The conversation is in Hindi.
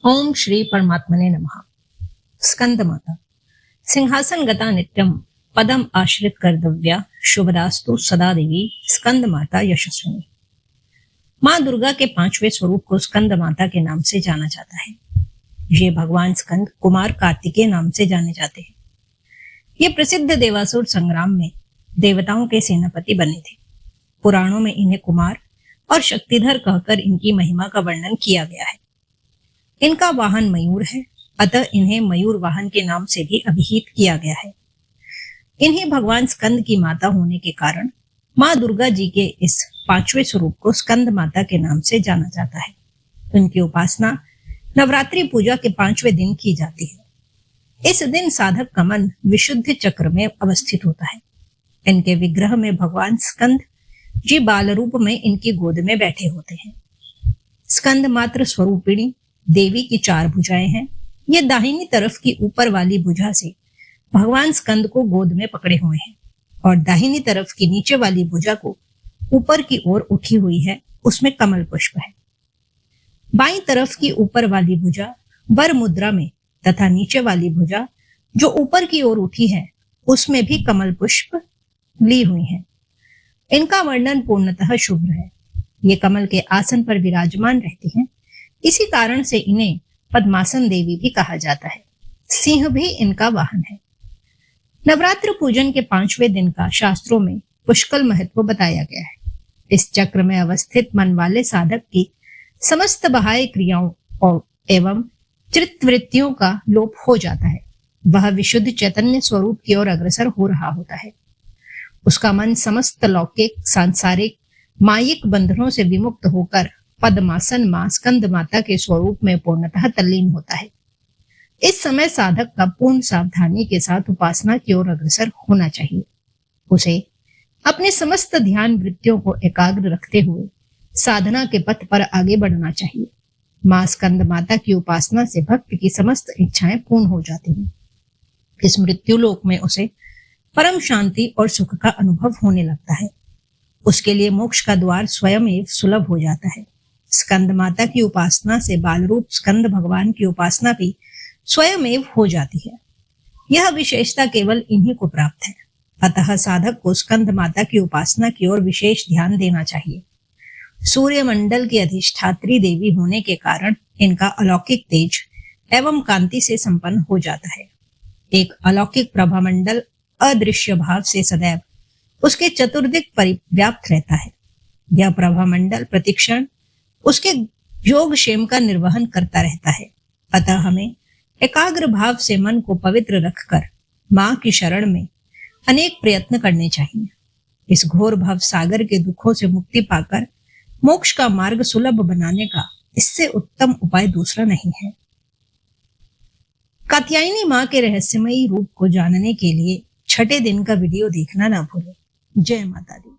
ओम श्री परमात्मने नमः। स्कंद माता सिंहासन गता नित्यम पदम आश्रित कर्तव्या शुभदास्तु सदा देवी स्कंद माता यशस्विनी। माँ दुर्गा के पांचवें स्वरूप को स्कंद माता के नाम से जाना जाता है। ये भगवान स्कंद कुमार कार्तिकेय नाम से जाने जाते हैं। ये प्रसिद्ध देवासुर संग्राम में देवताओं के सेनापति बने थे। पुराणों में इन्हें कुमार और शक्तिधर कहकर इनकी महिमा का वर्णन किया गया है। इनका वाहन मयूर है, अतः इन्हें मयूर वाहन के नाम से भी अभिहित किया गया है। इन्हें भगवान स्कंद की माता होने के कारण माँ दुर्गा जी के इस पांचवें स्वरूप को स्कंद माता के नाम से जाना जाता है। इनकी उपासना नवरात्रि पूजा के पांचवें दिन की जाती है। इस दिन साधक का मन विशुद्ध चक्र में अवस्थित होता है। इनके विग्रह में भगवान स्कंद जी बाल रूप में इनकी गोद में बैठे होते हैं। स्कंद मात्र स्वरूपिणी देवी की चार भुजाएं हैं। ये दाहिनी तरफ की ऊपर वाली भुजा से भगवान स्कंद को गोद में पकड़े हुए हैं और दाहिनी तरफ की नीचे वाली भुजा को ऊपर की ओर उठी हुई है, उसमें कमल पुष्प है। बाईं तरफ की ऊपर वाली भुजा वर मुद्रा में तथा नीचे वाली भुजा जो ऊपर की ओर उठी है उसमें भी कमल पुष्प ली हुई है। इनका वर्णन पूर्णतः शुभ्र है। ये कमल के आसन पर विराजमान रहती हैं। इसी कारण से इन्हें पद्मासन देवी भी कहा जाता है। सिंह भी इनका वाहन है। नवरात्र पूजन के पांचवें दिन का शास्त्रों में पुष्कल महत्व बताया गया है। इस चक्र में अवस्थित मन वाले साधक की समस्त बाह्य क्रियाओं और एवं चित्तवृत्तियों का लोप हो जाता है। वह विशुद्ध चैतन्य स्वरूप की ओर अग्रसर हो रहा होता है। उसका मन समस्त लौकिक सांसारिक मायिक बंधनों से विमुक्त होकर पद्मासन मां स्कंद माता के स्वरूप में पूर्णतः तल्लीन होता है। इस समय साधक का पूर्ण सावधानी के साथ उपासना की ओर अग्रसर होना चाहिए। उसे अपने समस्त ध्यान वृत्तियों को एकाग्र रखते हुए साधना के पथ पर आगे बढ़ना चाहिए। मां स्कंद माता की उपासना से भक्त की समस्त इच्छाएं पूर्ण हो जाती हैं। इस मृत्यु लोक में उसे परम शांति और सुख का अनुभव होने लगता है। उसके लिए मोक्ष का द्वार स्वयं एवं सुलभ हो जाता है। स्कंद माता की उपासना से बाल रूप स्कंद भगवान की उपासना भी स्वयं हो जाती है। यह विशेषता केवल इन्हीं को प्राप्त है। अतः साधक को स्कंद माता की उपासना की ओर विशेष ध्यान देना चाहिए। सूर्य मंडल की अधिष्ठात्री देवी होने के कारण इनका अलौकिक तेज एवं कांति से संपन्न हो जाता है। एक अलौकिक प्रभा मंडल अदृश्य भाव से सदैव उसके चतुर्दिक परिव्याप्त रहता है। यह प्रभा मंडल प्रतिक्षण उसके योग क्षेम का निर्वहन करता रहता है। अतः हमें एकाग्र भाव से मन को पवित्र रखकर मां की शरण में अनेक प्रयत्न करने चाहिए। इस घोर भव सागर के दुखों से मुक्ति पाकर मोक्ष का मार्ग सुलभ बनाने का इससे उत्तम उपाय दूसरा नहीं है। कात्यायनी मां के रहस्यमयी रूप को जानने के लिए छठे दिन का वीडियो देखना ना भूलें। जय माता दी।